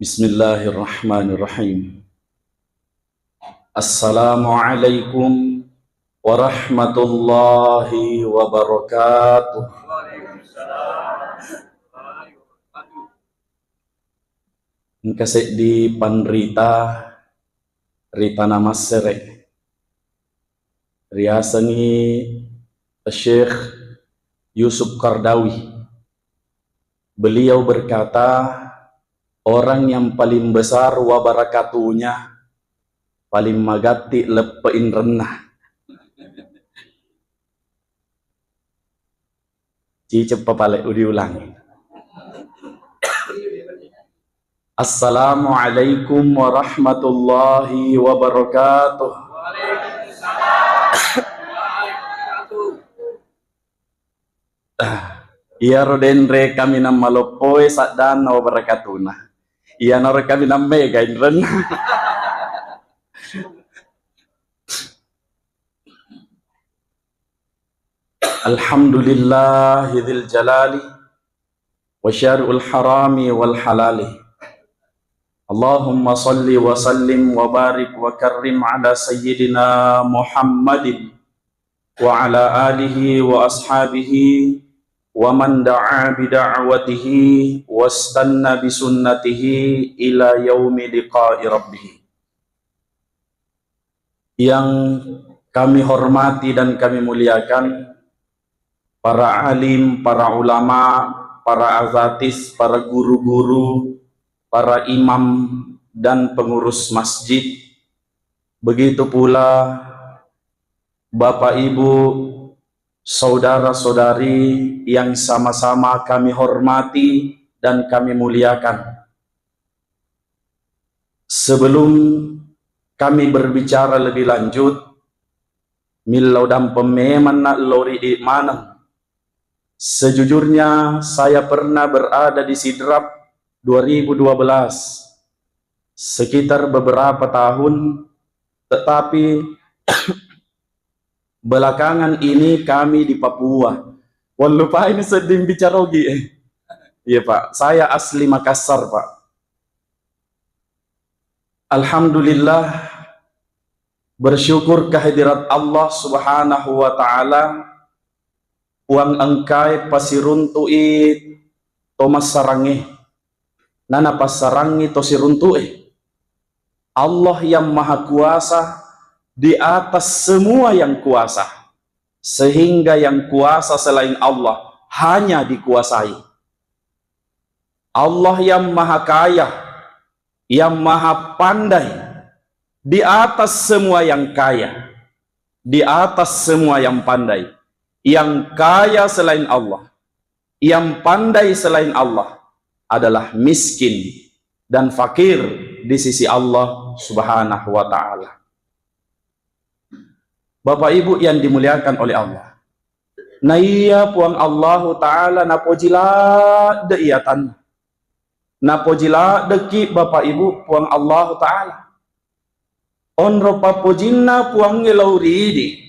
Bismillahirrahmanirrahim. Assalamualaikum warahmatullahi wabarakatuh. Kasih di panrita Rita nama serek riasangi Syekh Yusuf Qardawi. Beliau berkata, orang yang paling besar wabarakatuhnya paling magati lepein renah. Cicep papale diulangi. Assalamualaikum warahmatullahi wabarakatuh. Iya rodenre kami nama lopoe sadana wabarakatuna. Iya nore kami namme gainren. Alhamdulillahil jalali wa syari'ul harami wal halali. Allahumma salli wa sallim wa barik wa karrim ala sayyidina Muhammadin wa ala alihi wa ashabihi wa man da'a bi da'watihi wastanna bi sunnatihi ila yaumi liqa'i rabbih. Yang kami hormati dan kami muliakan para alim, para ulama, para azatis, para guru-guru, para imam dan pengurus masjid. Begitu pula Bapak Ibu, saudara-saudari yang sama-sama kami hormati dan kami muliakan. Sebelum kami berbicara lebih lanjut, milau dan pememan nak lori di mana? Sejujurnya saya pernah berada di Sidrap 2012, sekitar beberapa tahun, tetapi belakangan ini kami di Papua. Wah lupa ini sedih bicara lagi. Iya Pak, saya asli Makassar Pak. Alhamdulillah, bersyukur kehadirat Allah Subhanahu wa Ta'ala. Uang angkai pasiruntuit Thomas Sarangi nana pasarangi tosiruntuit. Allah yang maha kuasa di atas semua yang kuasa, sehingga yang kuasa selain Allah hanya dikuasai. Allah yang maha kaya, yang maha pandai, di atas semua yang kaya, di atas semua yang pandai. Yang kaya selain Allah, yang pandai selain Allah adalah miskin dan fakir di sisi Allah Subhanahu wa Ta'ala. Bapak Ibu yang dimuliakan oleh Allah, na iya puang Allah Ta'ala napojila de iyatan, napojila deki Bapak Ibu puang Allah Ta'ala onro papojina puang ngelauridi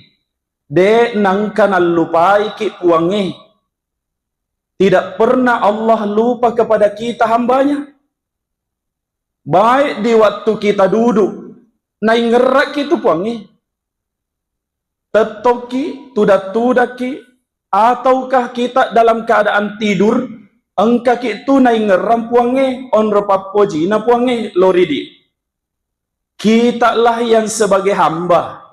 de nangkana lupai ki puangi. Tidak pernah Allah lupa kepada kita hambanya. Baik di waktu kita duduk naik ngerak itu puangi, tetoki tudak-tudaki, ataukah kita dalam keadaan tidur engka itu naik ngeram puangi onro papojina puangi loridi. Kita lah yang sebagai hamba,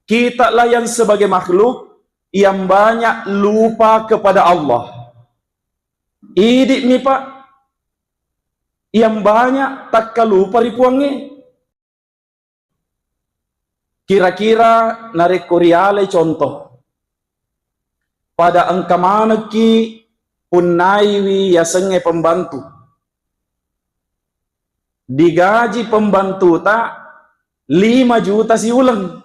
kita lah yang sebagai makhluk yang banyak lupa kepada Allah. Idik nih Pak, yang banyak tak lupa ripuangi. Kira-kira narik kuriale contoh. Pada angka mana ki punaiwi ya senge pembantu. Digaji pembantu tak 5 juta si ulang.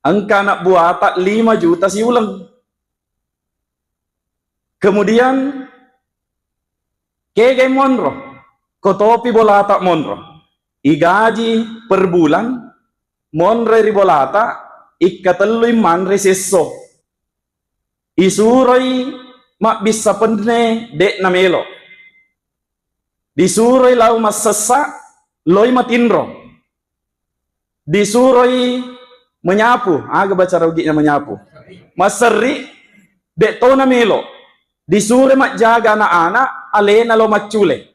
Angka anak buah tak 5 juta si ulang. Kemudian kege monro, kotopi bola tak monro. Igaji per bulan, monre ribolata, ikatelu manre sesso. Isurai mak bisa pende dek namelo. Disuruh lau mas sesak, loi matindro. Disuruh menyapu, agak baca ruginya menyapu. Mas seri, dek tona melo. Disuruh mak jaga anak-anak, alena lo macule.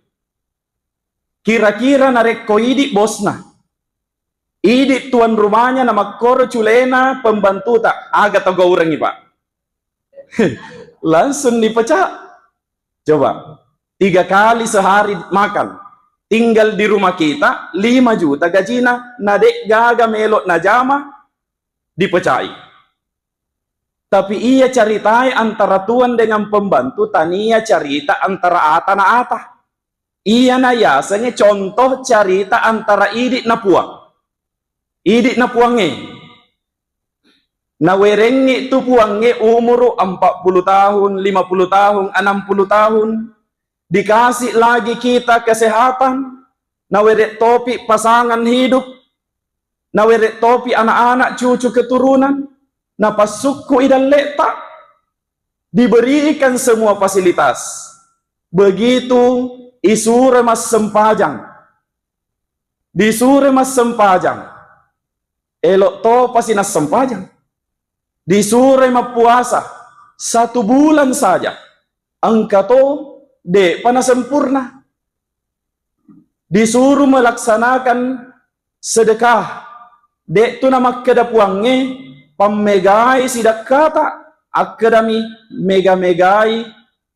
Kira-kira narek ko idik bosna. Idik tuan rumahnya nama koro culena pembantu tak. Agak tahu orang ini pak. Langsung dipecat. Coba. 3 kali sehari makan. Tinggal di rumah kita 5 juta gajina. Nadek gaga melok najama. Dipecai. Tapi ia ceritai antara tuan dengan pembantu. Tania cerita antara ata na ata. Ia na yasanya contoh cerita antara idik na puang. Idik na puange. Na werengi tu puange umur 40 tahun, 50 tahun, 60 tahun. Dikasih lagi kita kesehatan. Na weret topi pasangan hidup. Na weret topi anak-anak cucu keturunan. Na pasukku idan letak. Diberikan semua fasilitas. Begitu isure mas sempajang. Disure mas sempajang. Elok to pasti nas sempajang. Disure mas puasa 1 bulan saja. Angka to de pana sempurna. Disuruh melaksanakan sedekah. Dek tu nama kedapuange pamegai sidak kata akademi mega-megai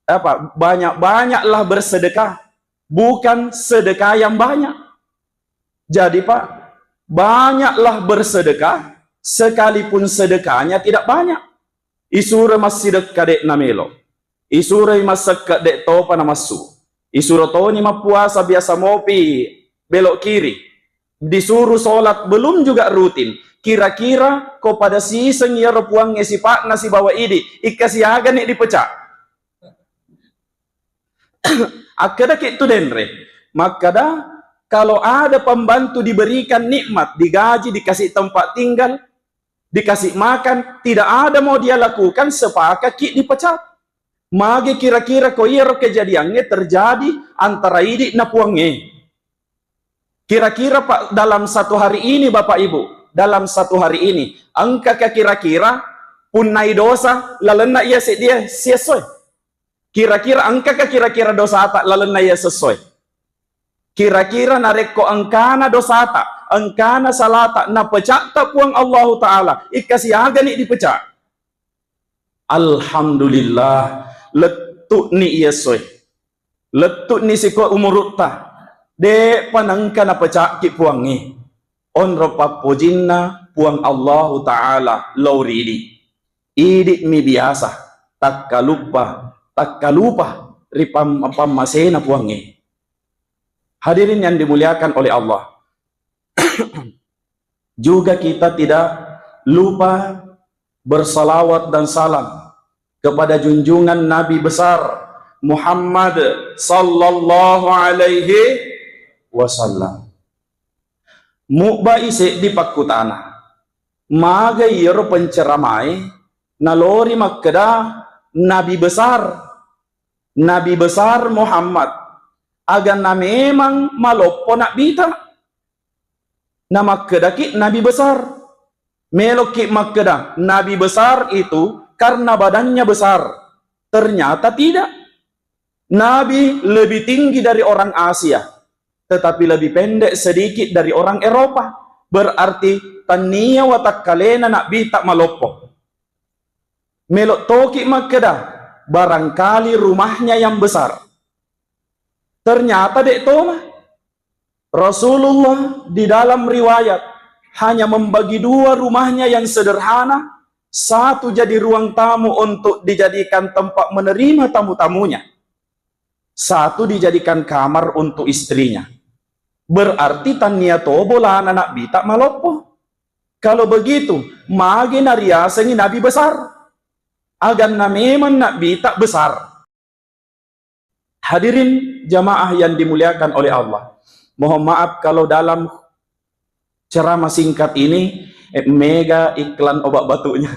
apa banyak-banyaklah bersedekah, bukan sedekah yang banyak. Jadi Pak, banyaklah bersedekah sekalipun sedekahnya tidak banyak. Isura mas sedekah dek namelo. Isura mas sedekah dek topa namasu. Isura to ni puasa biasa mopi belok kiri. Disuruh sholat belum juga rutin. Kira-kira ko pada siseng ya repuang si pak nasi bawa idi ikasiaga nih dipecah. Akada itu denre. Makada kalau ada pembantu diberikan nikmat, digaji, dikasih tempat tinggal, dikasih makan, tidak ada mau dia lakukan sepakat ki dipecat. Mage kira-kira ko iya kejadiannya terjadi antara idi na puange. Kira-kira Pak dalam 1 hari ini Bapak Ibu, dalam 1 hari ini, angka kira-kira punai dosa lalena ia dia sesuai. Kira-kira angka kira-kira dosa tak lalena ia sesuai. Kira-kira nareko angkana dosa tak, angkana salata na pecah tak puang Allah Ta'ala. Ikasih aga ni dipecah. Alhamdulillah, letuk ni ia sesuai. Letuk ni siko umurutta. De panangka na pecah ki puang ni. Onro papojinna puang Allah Ta'ala lauridi. Idik mi biasa. Tak kalupa ripam masena puang ni. Hadirin yang dimuliakan oleh Allah. Juga kita tidak lupa bersalawat dan salam kepada junjungan Nabi besar Muhammad sallallahu alaihi wasallam. Mukba ise di pakutana. Maga iro penceramai nalori makkada Nabi besar Muhammad. Agar na memang maloppo nak bita. Na makkada Nabi besar. Melok makkada Nabi besar itu karena badannya besar. Ternyata tidak. Nabi lebih tinggi dari orang Asia, tetapi lebih pendek sedikit dari orang Eropa. Berarti tania watak kalena nak bita maloppo. Melok toki makkada barangkali rumahnya yang besar. Ternyata dek Toma Rasulullah di dalam riwayat hanya membagi 2 rumahnya yang sederhana. Satu jadi ruang tamu untuk dijadikan tempat menerima tamu-tamunya. Satu dijadikan kamar untuk istrinya. Berarti tania tobola anak bita maloppo. Kalau begitu, mage nariasengi Nabi besar. Agar na memang nak bita besar. Hadirin jamaah yang dimuliakan oleh Allah. Mohon maaf kalau dalam ceramah singkat ini mega iklan obat batuknya.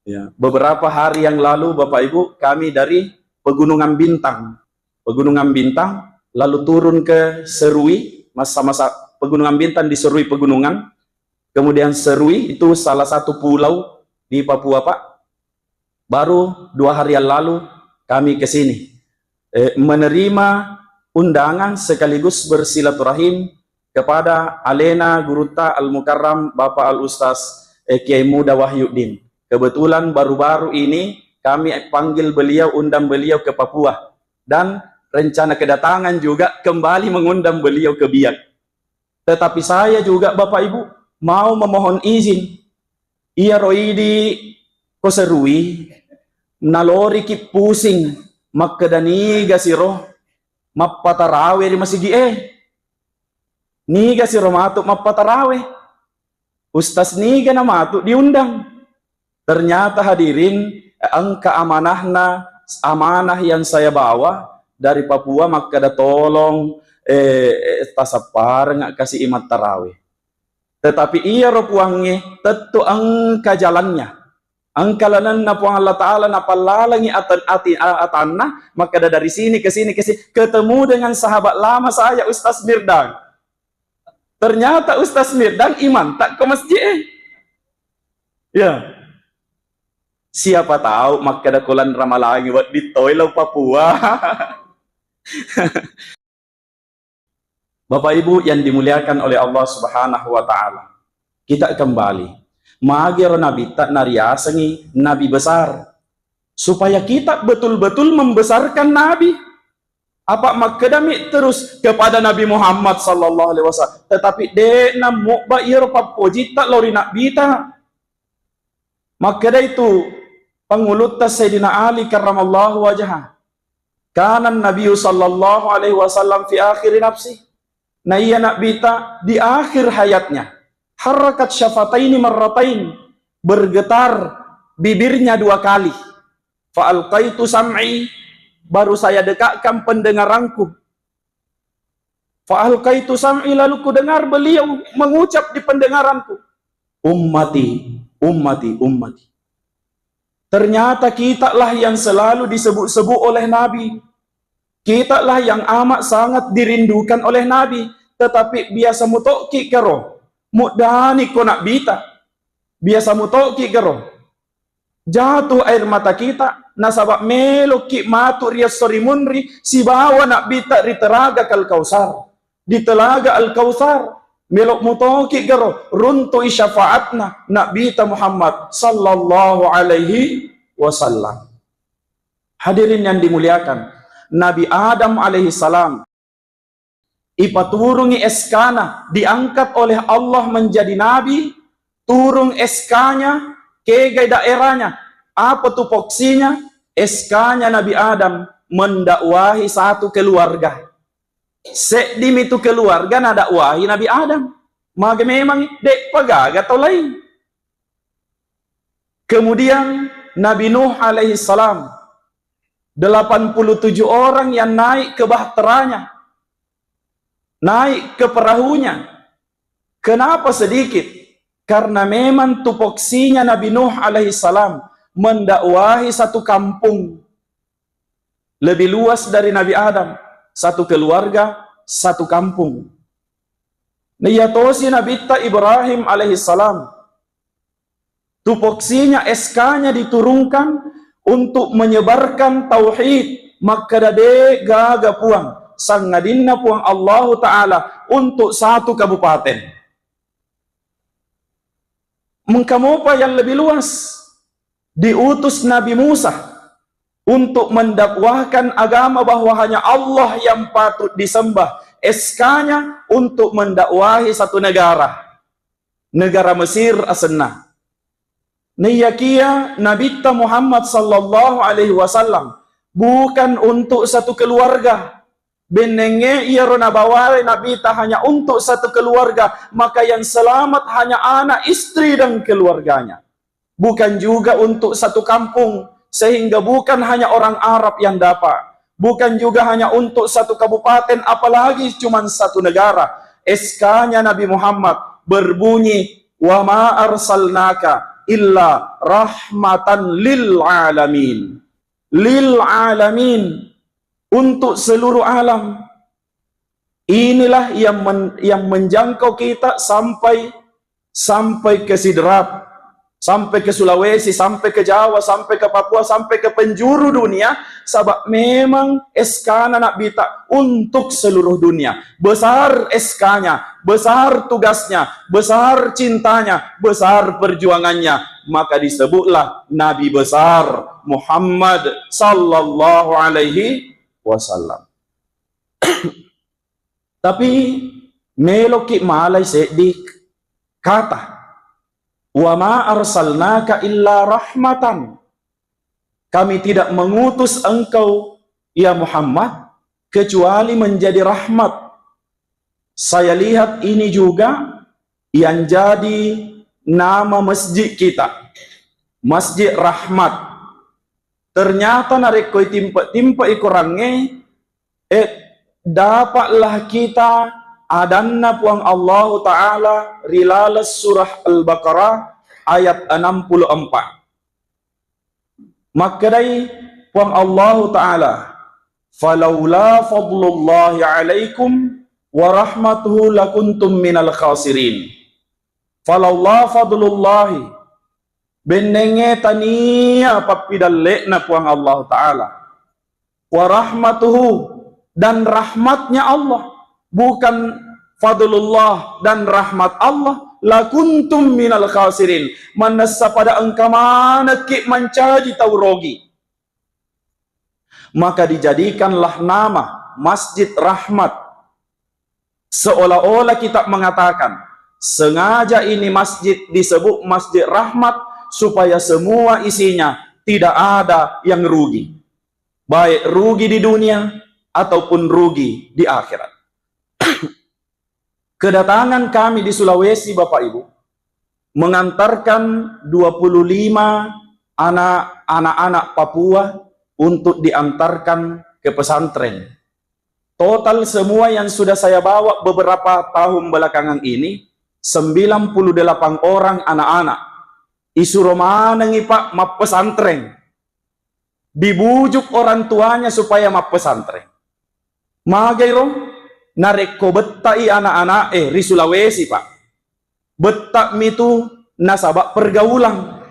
Ya, beberapa hari yang lalu Bapak Ibu kami dari Pegunungan Bintang. Pegunungan Bintang lalu turun ke Serui, masa-masa Pegunungan Bintan di Serui Pegunungan. Kemudian Serui itu salah satu pulau di Papua, Pak. Baru 2 hari yang lalu kami ke sini menerima undangan sekaligus bersilaturahim kepada Alena Guruta Al-Mukarram Bapak Al-Ustaz Kiai Muda Wahyuddin. Kebetulan baru-baru ini kami panggil beliau, undang beliau ke Papua, dan rencana kedatangan juga kembali mengundang beliau ke Biak. Tetapi saya juga Bapak Ibu mau memohon izin. Iya roidi ko Serui nalori ki pusing makkedaniga siro mapatarawe di masigi niga siro matuk mapatarawe. Ustaz niga na matuk diundang. Ternyata hadirin, angka amanah yang saya bawa dari Papua, maka ada tolong tasapar nggak kasih imat tarawih. Tetapi iya ropuangnya tentu angka jalannya, angka lanan na puang Allah Ta'ala na palalangi atanna, maka ada dari sini ke sini ketemu dengan sahabat lama saya Ustaz Mirdang. Ternyata Ustaz Mirdang iman tak ke masjid. Ya, siapa tahu maka ada kulan ramalangi buat di Toilau Papua. Bapak Ibu yang dimuliakan oleh Allah Subhanahu wa Ta'ala, kita kembali magiro nabi tak nariasangi nabi besar, supaya kita betul-betul membesarkan nabi. Apa makadami terus kepada Nabi Muhammad sallallahu alaihi wasallam, tetapi de namu ba iro papojita lori nabi ta. Maka itu pangulutta Sayyidina Ali karramallahu wajhah, kana Nabi sallallahu alaihi wasallam fi akhir nafsi. Nah iya nabi ta di akhir hayatnya, harakat syafataini marratain, bergetar bibirnya 2 kali. Fa alqaitu sam'i, baru saya dekatkan pendengaranku. Fa alqaitu sam'i, lalu ku dengar beliau mengucap di pendengaranku, ummati, ummati, ummati. Ternyata kitalah yang selalu disebut-sebut oleh Nabi. Kitalah yang amat sangat dirindukan oleh Nabi. Tetapi biasa mutoki kero, mudani ko nak bita. Biasa mutoki kero, jatuh air mata kita, nasabak meloki matu rias sorimunri, si bawa nak bita di telaga Al-Kausar. Di telaga Al-Kausar, melok mutoki kero, runtui syafaatna nak bita Muhammad sallallahu alaihi wasallam. Hadirin yang dimuliakan, Nabi Adam alaihi salam ipaturungi eskana, diangkat oleh Allah menjadi nabi, turung eskanya ke daerahnya. Apa tupoksinya? Eskanya Nabi Adam mendakwahi satu keluarga. Sedim itu keluarga na dakwahi Nabi Adam. Maka memang dek pagaga atau lain. Kemudian Nabi Nuh alaihi salam, 87 orang yang naik ke bahteranya, naik ke perahunya. Kenapa sedikit? Karena memang tupoksinya Nabi Nuh alaihi salam mendakwahi satu kampung lebih luas dari Nabi Adam, satu keluarga, satu kampung. Niyatosi Nabi Ibrahim alaihi salam, tupoksinya SK-nya diturunkan untuk menyebarkan tauhid, maka dade gaga puang sangadinna puang Allah Ta'ala untuk satu kabupaten. Mengkamopa yang lebih luas, diutus Nabi Musa untuk mendakwahkan agama bahwa hanya Allah yang patut disembah. SK-nya untuk mendakwahi satu negara, negara Mesir asna. Niyakia Nabi Muhammad sallallahu alaihi wasallam bukan untuk satu keluarga. Benenge ia rona bawai Nabi ta hanya untuk satu keluarga, maka yang selamat hanya anak, istri dan keluarganya. Bukan juga untuk satu kampung, sehingga bukan hanya orang Arab yang dapat. Bukan juga hanya untuk satu kabupaten, apalagi cuma satu negara. SK-nya Nabi Muhammad berbunyi, wa ma arsalnaka illa rahmatan lil alamin. Lil alamin, untuk seluruh alam. Inilah yang menjangkau kita sampai ke Sidrap, sampai ke Sulawesi, sampai ke Jawa, sampai ke Papua, sampai ke penjuru dunia. Sebab memang SK nak bita untuk seluruh dunia. Besar SK-nya, besar tugasnya, besar cintanya, besar perjuangannya. Maka disebutlah Nabi besar Muhammad sallallahu alaihi wasallam. Tapi meloki malay sedik kata, wa ma arsalnaka illa rahmatan. Kami tidak mengutus engkau ya Muhammad kecuali menjadi rahmat. Saya lihat ini juga yang jadi nama masjid kita, Masjid Rahmat. Ternyata nareko timpa ikurange dapatlah kita adanna puang Allah Ta'ala rilalas surah Al-Baqarah ayat 64. Maka dari puang Allah Ta'ala, falaula fadlullahi alaikum wa rahmatuhu lakuntum minal khasirin. Falaula fadlullahi benenge tania papidalle na puang Allah Ta'ala wa rahmatuhu, dan rahmatnya Allah, bukan fadlullah dan rahmat Allah, lakuntum minal khasirin, manasa pada engkau mana ki mencaji tau rogi. Maka dijadikanlah nama Masjid Rahmat, seolah-olah kita mengatakan sengaja ini masjid disebut Masjid Rahmat supaya semua isinya tidak ada yang rugi, baik rugi di dunia ataupun rugi di akhirat. Kedatangan kami di Sulawesi Bapak Ibu mengantarkan 25 anak-anak Papua untuk diantarkan ke pesantren. Total semua yang sudah saya bawa beberapa tahun belakangan ini 98 orang anak-anak. Isuro mana ngipak map pesantren. Dibujuk orang tuanya supaya map pesantren. Magairo nareko betai anak-anak di Sulawesi Pak. Betak mitu nasabak pergaulan.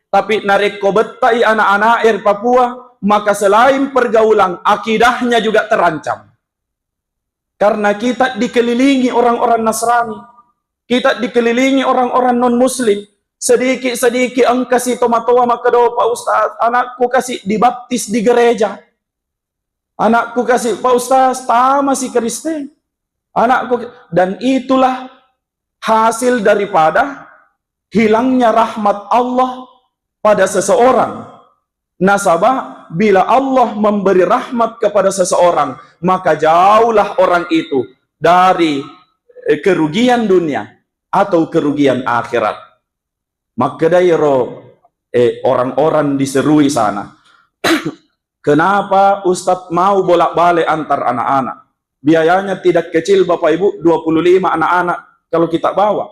Tapi nareko betai anak-anak di Papua, maka selain pergaulan, akidahnya juga terancam. Karena kita dikelilingi orang-orang Nasrani, kita dikelilingi orang-orang non-Muslim. Sedikit-sedikit ang kasih tomatoa makado Pak Ustaz, anakku kasih dibaptis di gereja. Anakku kasih, Pak Ustaz, masih Kristen. Anakku, dan itulah hasil daripada hilangnya rahmat Allah pada seseorang. Nasabah, bila Allah memberi rahmat kepada seseorang, maka jauhlah orang itu dari kerugian dunia atau kerugian akhirat. Maka dairo orang-orang diserui sana. Kenapa Ustadz mau bolak-balik antar anak-anak? Biayanya tidak kecil Bapak Ibu, 25 anak-anak kalau kita bawa.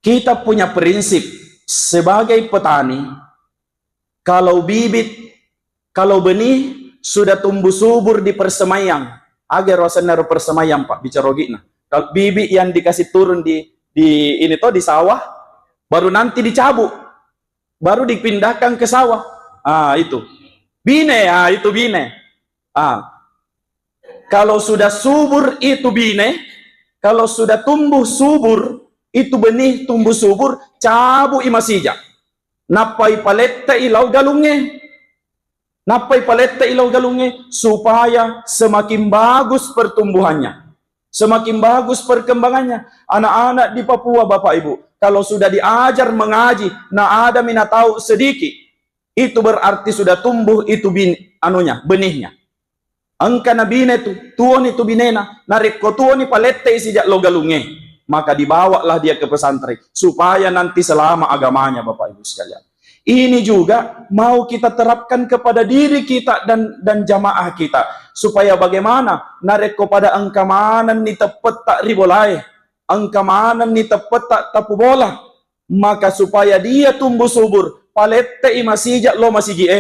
Kita punya prinsip sebagai petani, kalau bibit, kalau benih sudah tumbuh subur di persemaian, agar rosenar persemaian Pak bicarogina. Kalau bibit yang dikasih turun di ini toh di sawah, baru nanti dicabut, baru dipindahkan ke sawah. Itu bine, itu bine. Kalau sudah subur itu bine, kalau sudah tumbuh subur itu benih tumbuh subur, cabu imasija. Napai palette ilau galungnya, napai palette ilau galungnya supaya semakin bagus pertumbuhannya, semakin bagus perkembangannya. Anak-anak di Papua Bapak Ibu, kalau sudah diajar mengaji, na ada mina tahu sedikit, itu berarti sudah tumbuh itu benihnya. Angka na bine tu, tuon itu binena, nariko tuon ni palette sejak logalunge. Maka dibawalah dia ke pesantren supaya nanti selama agamanya Bapak Ibu sekalian. Ini juga mau kita terapkan kepada diri kita dan jamaah kita, supaya bagaimana nareko pada angkamanan ni tepet tak ribolai, angkamanan ni tepet tak tapu bola, maka supaya dia tumbuh subur palette imasijak lo masigi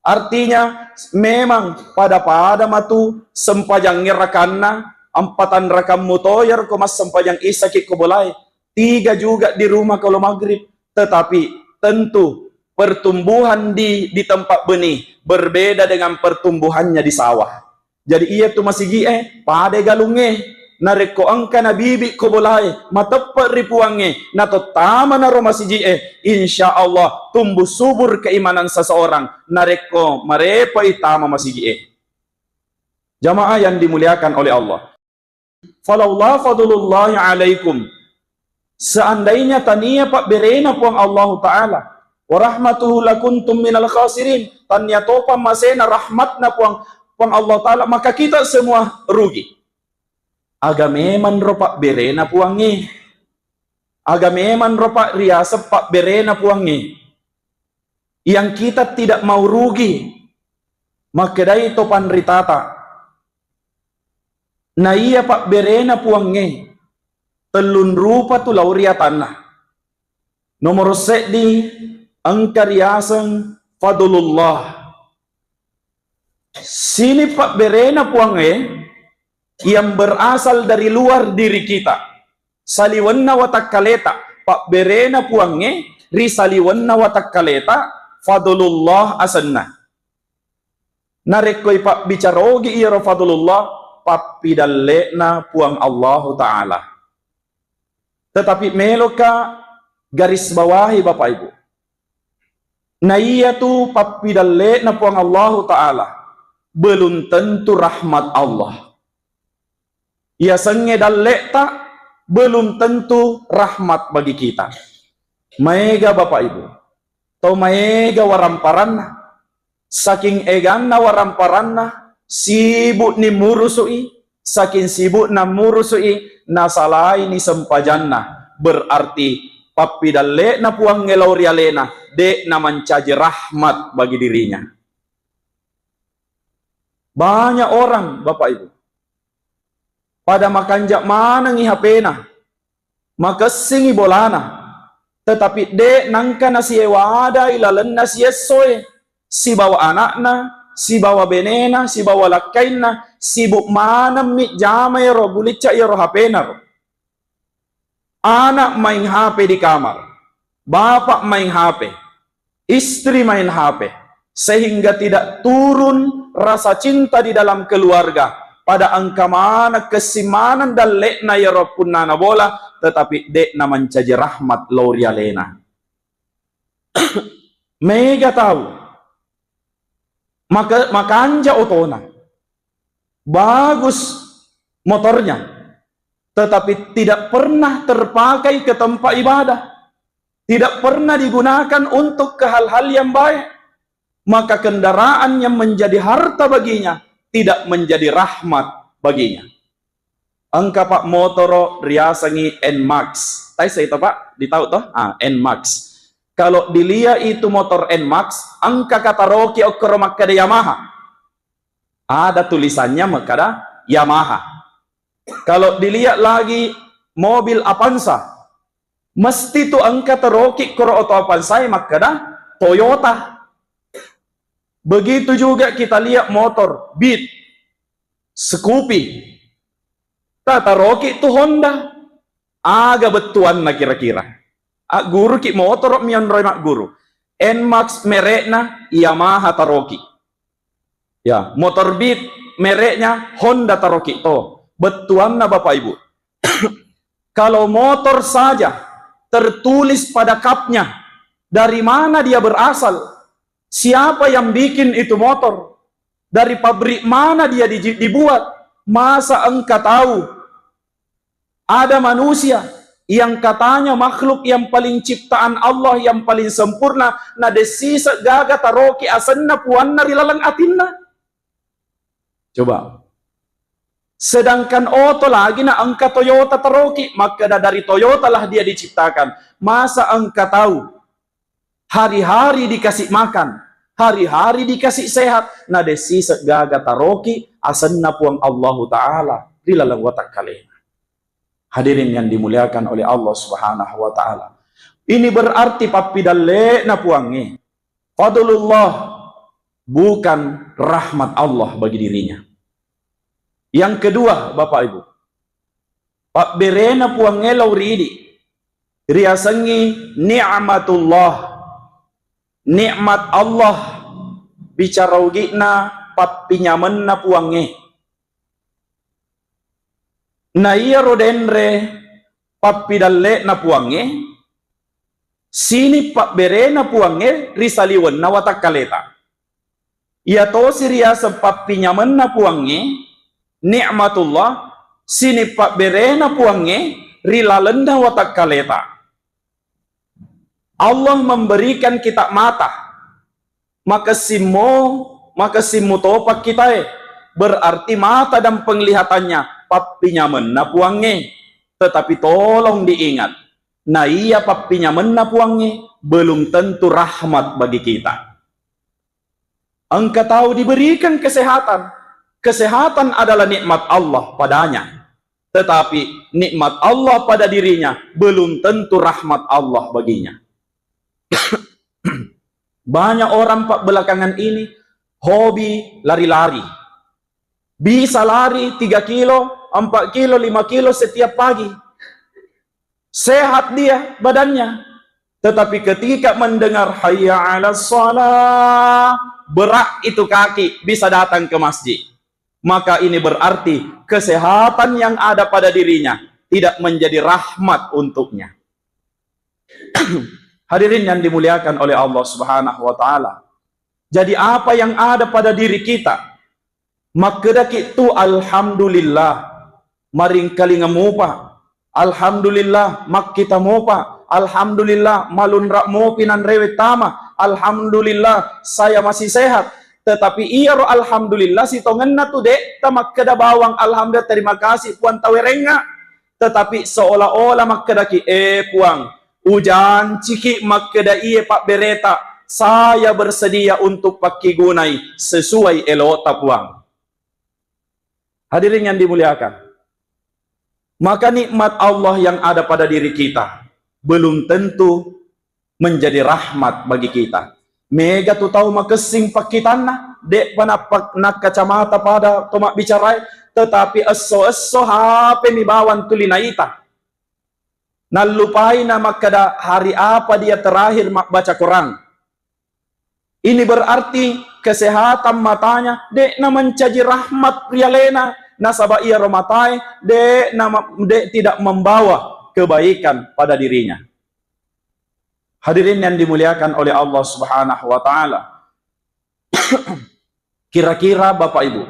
Artinya memang pada matu sempajang ngirakanna ampatan rakam mutoyar ko mas sempajang isa ki ko bolay. 3 juga di rumah kalau maghrib. Tetapi tentu pertumbuhan di tempat benih berbeda dengan pertumbuhannya di sawah. Jadi ia tu masih pada galunge nareko angka na bibi ko bolay matappa ripuange na tama na masih insya Allah tumbuh subur keimanan seseorang nareko marepa itama masih jamaah yang dimuliakan oleh Allah. Falawla fadlullahi alaikum, seandainya tania pak berena puang Allah Ta'ala wa rahmatuhu lakuntum minal khasirin, tania topa masena rahmatna puang Allah Ta'ala, maka kita semua rugi. Agameman ropak berena puangi, agameman ropak riasa pak berena puangi, yang kita tidak mau rugi, maka dari topan ritata na iya pak berena puangi telun rupa tu lauria tanah. Nomor di angka riasang fadlullah. Sini pak berena puangi yang berasal dari luar diri kita. Saliwanna watakkaleta pak berena puangi risaliwanna watakkaleta fadlullah asanna. Narekoy pak bicarogi iya fadlullah papidalle na puang Allah Ta'ala. Tetapi meloka garis bawahi Bapak Ibu, na iya tu papidalle na puang Allah Ta'ala belum tentu rahmat Allah. Ia senge dalle tak belum tentu rahmat bagi kita. Maega Bapak Ibu, tau maega waramparanna, saking eganna waramparanna sibuk ni murusui, saking sibuk na murusui nasalai ni sempajanna, berarti papidalle na puang ngelaurialena de na mencaji rahmat bagi dirinya. Banyak orang Bapak Ibu pada makanjak mana ngi hapena maka singi bolana, tetapi de nangka nasi wada ilalan nasi soe si bawa anakna, si bawa benena, si bawa lakaina, sibuk mana mi jama yaro bulica yaro HP naro. Anak main HP di kamar, bapak main HP, istri main HP, sehingga tidak turun rasa cinta di dalam keluarga. Pada angka mana kesimanan dan lekna yaro pun nana bola, tetapi dek na mencaji rahmat laurialena. Mega tahu. Maka anja otona bagus motornya, tetapi tidak pernah terpakai ke tempat ibadah, tidak pernah digunakan untuk ke hal-hal yang baik, maka kendaraan yang menjadi harta baginya tidak menjadi rahmat baginya. Angka pak motoro riasangi NMAX, tay saya itu pak ditahu toh NMAX. Kalau dilihat itu motor NMAX, angka kata Rocky okoro makada Yamaha. Ada tulisannya makada Yamaha. Kalau dilihat lagi mobil Avanza, mesti itu angka Rocky okoro atau Avanza makada Toyota. Begitu juga kita lihat motor Beat, Scoopy, Tata Rocky itu Honda. Agak betuan na kira-kira. Guru ki motor mian roy mak guru. NMAX mereknya Yamaha Taroki. Ya, motor Beat mereknya Honda Taroki. Oh, betuan na Bapak Ibu. Kalau motor saja tertulis pada kapnya dari mana dia berasal, siapa yang bikin itu motor, dari pabrik mana dia dibuat, masa engkau tahu ada manusia yang katanya makhluk yang paling ciptaan Allah yang paling sempurna, na desisa gaga taroki asanna puanna rilalang atinna. Coba. Sedangkan Oto lagi na angka Toyota taroki, maka dari Toyota lah dia diciptakan. Masa engkau tahu hari-hari dikasih makan, hari-hari dikasih sehat, na desisa gaga taroki asanna puang Allah Ta'ala rilalang watak kalian. Hadirin yang dimuliakan oleh Allah Subhanahu wa Ta'ala. Ini berarti papidalle na puangi. Fadlullah bukan rahmat Allah bagi dirinya. Yang kedua, Bapak Ibu, Pak berena puang ngelau ridi, riasangi ni'matullah, nikmat Allah, bicara ugikna, pat pinyaman na puange. Na iya rodenre, pat pidalle na puange, sini pak berena puange, risaliwan na watak kaleta. Ia to siria sempat pinyaman na puange, ni'matullah, sini pak berena puange, rilalenda watak kaleta. Allah memberikan kita mata, maka simu topak kita berarti mata dan penglihatannya pat pinyaman na puange. Tetapi tolong diingat, nah iya pat pinyaman na puange belum tentu rahmat bagi kita. Engkau tahu diberikan kesehatan. Kesehatan adalah nikmat Allah padanya. Tetapi nikmat Allah pada dirinya belum tentu rahmat Allah baginya. Banyak orang pak belakangan ini hobi lari-lari. Bisa lari 3 kilo, 4 kilo, 5 kilo setiap pagi. Sehat dia badannya. Tetapi ketika mendengar hayya 'alas shalah, berak itu kaki bisa datang ke masjid. Maka ini berarti kesehatan yang ada pada dirinya tidak menjadi rahmat untuknya. Hadirin yang dimuliakan oleh Allah Subhanahu wa taala. Jadi apa yang ada pada diri kita, maka itu alhamdulillah maring kali ngamupa. Alhamdulillah mak kita mopa. Alhamdulillah malun rak mopinan rewet tama. Alhamdulillah saya masih sehat. Tetapi iya ro alhamdulillah si tongenna tu dek tamak kada bawang alhamdulillah terima kasih puan tawerenga. Tetapi seolah-olah mak kedaki puang ujan ciki mak keda iye pak bereta saya bersedia untuk pakai gunai sesuai elota puang. Hadirin yang dimuliakan, maka nikmat Allah yang ada pada diri kita belum tentu menjadi rahmat bagi kita. Mega tu tahu makesing pakitana dek panapak nak kacamata pada tomak bicara, tetapi eso hape mi bawan tulinaita. Nalupai nama kada hari apa dia terakhir mak baca Quran. Ini berarti kesehatan matanya dek na mencaji rahmat prialena nasaba ia romatai dek tidak membawa kebaikan pada dirinya. Hadirin yang dimuliakan oleh Allah Subhanahu wa taala. Kira-kira Bapak Ibu,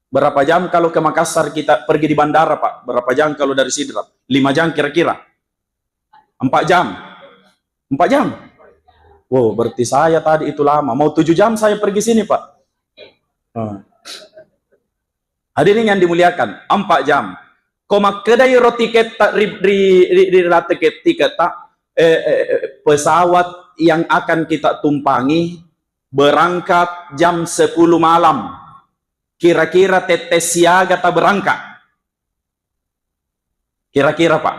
berapa jam kalau ke Makassar kita pergi di bandara, Pak? Berapa jam kalau dari Sidrap? 5 jam kira-kira. 4 jam. 4 jam. Wow, berarti saya tadi itu lama. Mau 7 jam saya pergi sini, Pak. Hadirin yang dimuliakan, 4 jam. Koma kedai roti tiket tak tiket tak pesawat yang akan kita tumpangi berangkat jam 10 malam. Kira-kira tetes siaga tak berangkat. Kira-kira Pak.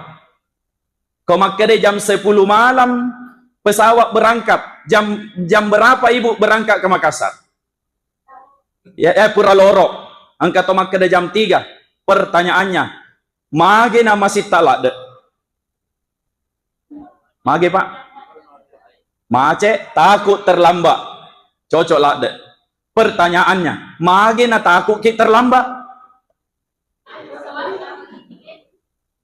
Koma kedai jam 10 malam pesawat berangkat. Jam berapa Ibu berangkat ke Makassar? Pura Loro. Angkat tomak kedai jam 3. Pertanyaannya, mage na masih talak de? Mage Pak? Mace takut terlambat. Cocok lah de. Pertanyaannya, mage na takut kita terlambat?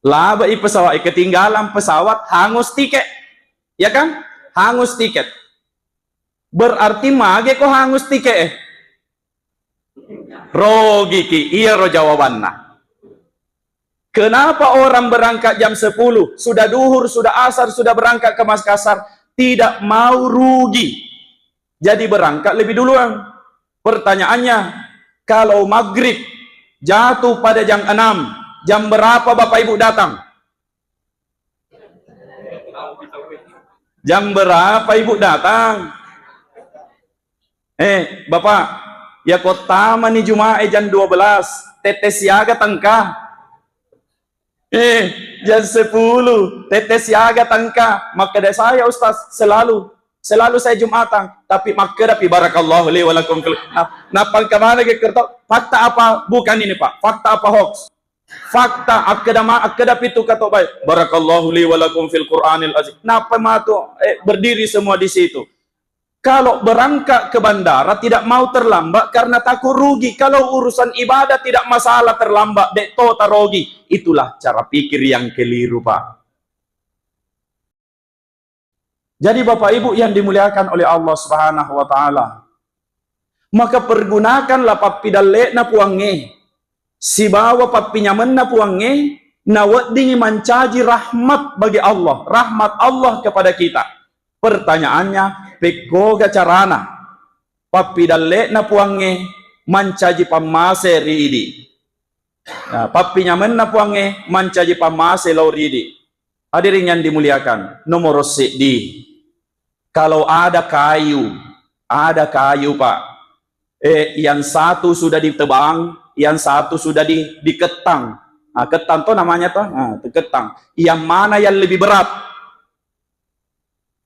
Laba i pesawat, ketinggalan pesawat, hangus tiket. Ya kan? Hangus tiket. Berarti mage kok hangus tiket Rogi ki, iya ro jawabannya. Kenapa orang berangkat jam 10, sudah duhur, sudah asar, sudah berangkat ke Makassar, tidak mau rugi. Jadi berangkat lebih duluan. Pertanyaannya, kalau maghrib jatuh pada jam 6, jam berapa Bapak Ibu datang? Jam berapa Ibu datang? Bapak, ya kota mani Juma'a jam 12, tetes siaga tangkah. Jam 10, tetes siaga tangkah. Maka dari saya Ustaz selalu Selalu saya Jumatan, tapi makadapi barakallahu li walakum. Napang kamana kerto? Fakta apa? Bukan ini Pak. Fakta apa hoax? Fakta akadapi itu kata baik. Barakallahu li walakum fil Qur'anil azim. Napa matu berdiri semua di situ? Kalau berangkat ke bandara tidak mau terlambat karena takut rugi. Kalau urusan ibadah tidak masalah terlambat, dek to tarogi. Itulah cara pikir yang keliru, Pak. Jadi Bapak Ibu yang dimuliakan oleh Allah Subhanahu wa taala, maka pergunakanlah papidalle na puange, si bawa papinyaman na puange, na wadingi mancaji rahmat bagi Allah, rahmat Allah kepada kita. Pertanyaannya, peko carana papidalle na puange mancaji pamase ridi. Nah, papinyaman na puange mancaji pamase lauridi. Hadirin yang dimuliakan, nomor di. Kalau ada kayu Pak, yang satu sudah ditebang, yang satu sudah diketang. Nah, ketang tuh namanya tuh, nah, ketang. Yang mana yang lebih berat?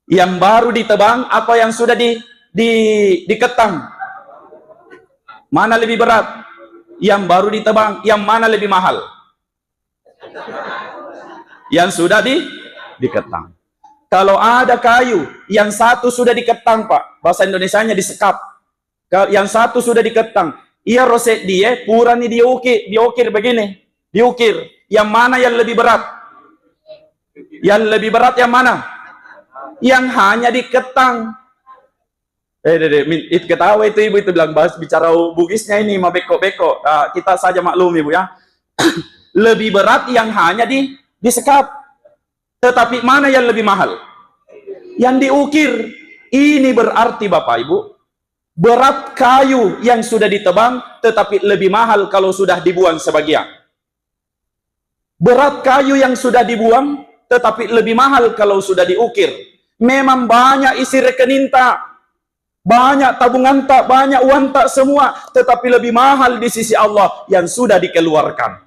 Yang baru ditebang apa yang sudah diketang? Mana lebih berat? Yang baru ditebang, yang mana lebih mahal? Yang sudah diketang. Kalau ada kayu, yang satu sudah diketang Pak, bahasa Indonesianya disekap. Yang satu sudah diketang, ia roset dia, purani diukir begini, diukir. Yang mana yang lebih berat? Yang lebih berat yang mana? Yang hanya diketang. Ketawa itu ibu itu bilang, bahas bicara Bugisnya ini, mabeko-beko. Kita saja maklum ibu ya. Lebih berat yang hanya disekap. Tetapi mana yang lebih mahal? Yang diukir. Ini berarti Bapak Ibu, berat kayu yang sudah ditebang, tetapi lebih mahal kalau sudah dibuang sebagian. Berat kayu yang sudah dibuang, tetapi lebih mahal kalau sudah diukir. Memang banyak isi rekening tak, banyak tabungan tak, banyak uang tak semua, tetapi lebih mahal di sisi Allah yang sudah dikeluarkan.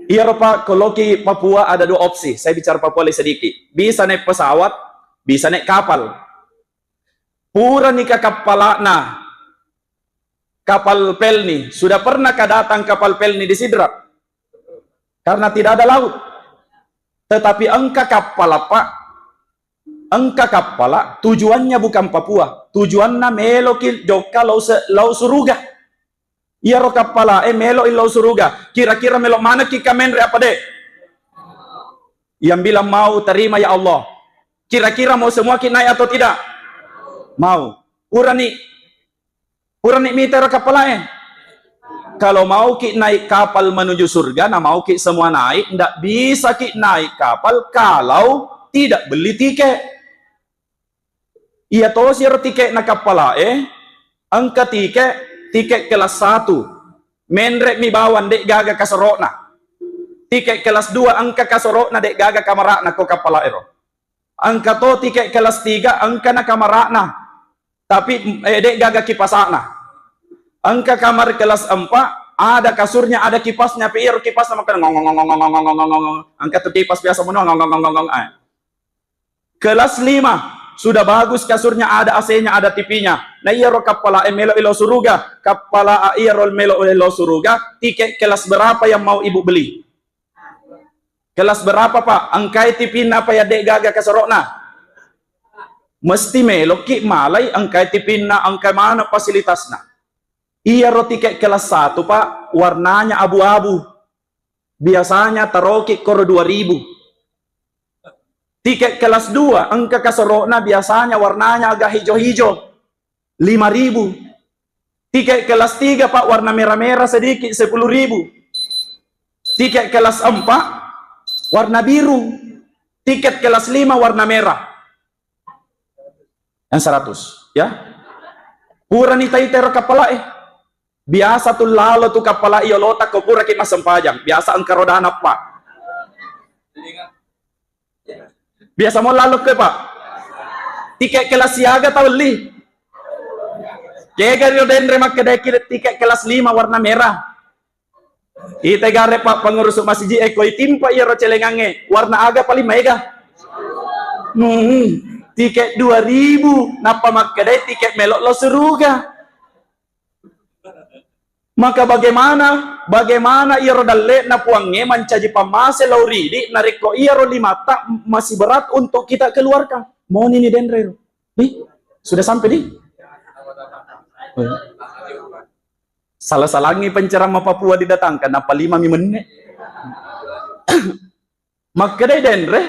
Iya Pak, kalau ke Papua ada dua opsi. Saya bicara Papua sedikit. Bisa naik pesawat, bisa naik kapal. Pura nikah kapalana. Kapal pelni. Sudah pernahkah datang kapal pelni di Sidrap? Karena tidak ada laut. Tetapi engka kapal Pak, engka kapal tujuannya bukan Papua. Tujuannya meloki joka lau suruga. Iya ro kapala melo ilau suruga. Kira-kira melo mana ki kamenre apa dek? Yang bilang mau terima ya Allah. Kira-kira mau semua ki naik atau tidak? Mau. Urani miter kapala Kalau mau ki naik kapal menuju surga, nah mau ki semua naik, ndak bisa ki naik kapal kalau tidak beli tiket. Iya toh sih tiket na kapala angka tiket kelas 1 menrek mi bawan dek gaga kasorokna. Tiket kelas 2 angka kasorokna dek gaga kamarakna ko kapala ero. Angka to tiket kelas 3 angka na kamarakna tapi dek gaga kipasakna. Angka kamar kelas 4 ada kasurnya, ada kipasnya, PR kipas sama kan ngong. Angka tu kipas biasa mono ngong. Kelas 5 sudah bagus kasurnya, ada AC-nya, ada TV-nya. Nah iya ro kapala melo ilo suruga, kapala iya ro melo ilo suruga. Tiket kelas berapa yang mau ibu beli? Kelas berapa Pak? Angkai TV apa ya dek gaga kasorokna? Mesti melo ki malai angkai TV na angkai mana fasilitasnya. Iya ro tiket kelas 1 Pak, warnanya abu-abu. Biasanya taroki koro 2000. Tiket kelas 2 angka kasorokna biasanya warnanya agak hijau-hijau 5.000. Tiket kelas 3 Pak warna merah-merah sedikit 10.000. Tiket kelas 4 warna biru. Tiket kelas 5 warna merah. Yang 100 ya. Pura ni taitero kapala Biasa tuh lalo tuh kapala iolota ko pura ki masempajang. Biasa angka rodana Pak. Biasa mau lalu ke Pak. Tiket kelas siaga tahu li. Kega rio dendre makadai tiket kelas 5 warna merah. Ite gare Pak pengurus masjid eko timpa iya ro celengange warna aga paling mega. Tiket 2000 napa makadai tiket melok lo seruga. Maka bagaimana ia rodalle na puangnya mancaji pamase lauridi nariko ia ro limata masih berat untuk kita keluarkan. Mohon ini denrero. Sudah sampai di salah-salangi penceramah Papua didatangkan apa 5 menit. Maka deh denre,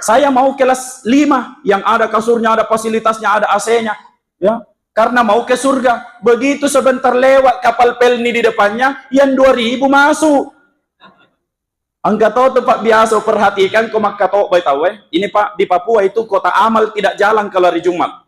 saya mau kelas 5 yang ada kasurnya, ada fasilitasnya, ada AC-nya, ya. Karena mau ke surga. Begitu sebentar lewat kapal pelni di depannya, yang 2000 masuk. Angka tahu tempat biasa perhatikan kok maka tahu baik tahu ini Pak di Papua itu kota amal tidak jalan kalau hari Jumat.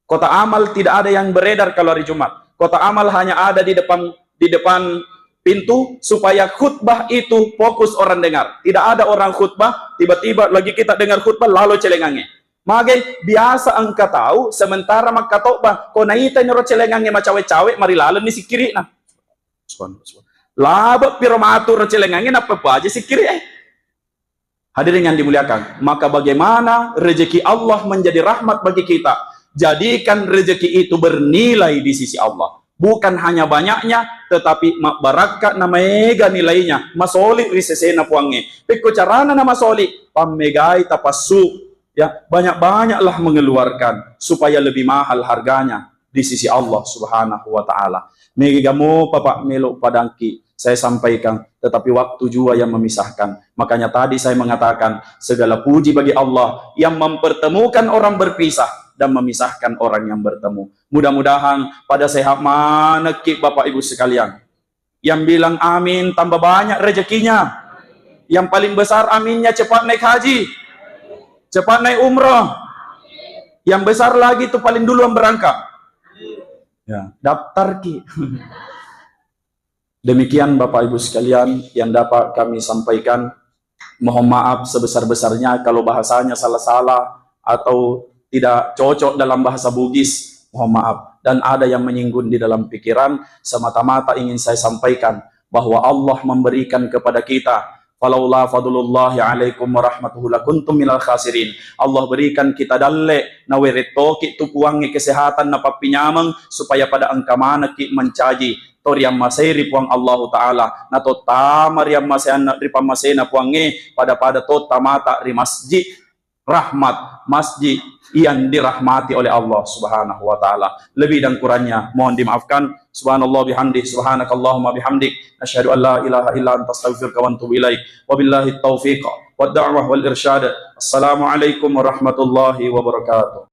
Kota amal tidak ada yang beredar kalau hari Jumat. Kota amal hanya ada di depan pintu supaya khutbah itu fokus orang dengar. Tidak ada orang khutbah tiba-tiba lagi kita dengar khutbah lalu celengange. Magai biasa angka tahu sementara maka tahu bah ko naita nyoro celengange macawe-cawe mari lalu ni si kiri nah. Laba piromatur celengange apa aja si kiri Hadirin yang dimuliakan, maka bagaimana rezeki Allah menjadi rahmat bagi kita? Jadikan rezeki itu bernilai di sisi Allah. Bukan hanya banyaknya, tetapi barakat na mega nilainya. Masoli risesena puange. Peko carana na masoli, pamegai tapasu. Ya, banyak-banyaklah mengeluarkan supaya lebih mahal harganya di sisi Allah Subhanahu wa taala. Megamo Bapak Melo Padangki, saya sampaikan, tetapi waktu juga yang memisahkan. Makanya tadi saya mengatakan segala puji bagi Allah yang mempertemukan orang berpisah dan memisahkan orang yang bertemu. Mudah-mudahan pada sehat manekik Bapak Ibu sekalian. Yang bilang amin tambah banyak rezekinya. Yang paling besar aminnya cepat naik haji, cepat naik umroh. Yang besar lagi itu paling duluan berangkat. Ya, daftar ki. Demikian Bapak Ibu sekalian yang dapat kami sampaikan. Mohon maaf sebesar-besarnya kalau bahasanya salah-salah atau tidak cocok dalam bahasa Bugis. Mohon maaf. Dan ada yang menyinggung di dalam pikiran, semata-mata ingin saya sampaikan bahwa Allah memberikan kepada kita. Falaula fadlullahi alaikum warahmatullahi lakuntum minal khasirin. Allah berikan kita dalle na wereto ki tupuangi kesehatan na papinyamang supaya pada angka mana ki mencaji toriam maseri puang Allah taala na to tamar yang masena ripa masena puangi pada to tamata ri masjid rahmat, masjid yang dirahmati oleh Allah Subhanahu wa taala. Lebih dan kurangnya mohon dimaafkan. Subhanallah bihamdi, subhanakallahumma bihamdik, asyhadu an la ilaha illa anta astaghfiruka wa atubu ilaik. Wabillahi taufiq wad da'wah wal irsyad. Assalamualaikum warahmatullahi wabarakatuh.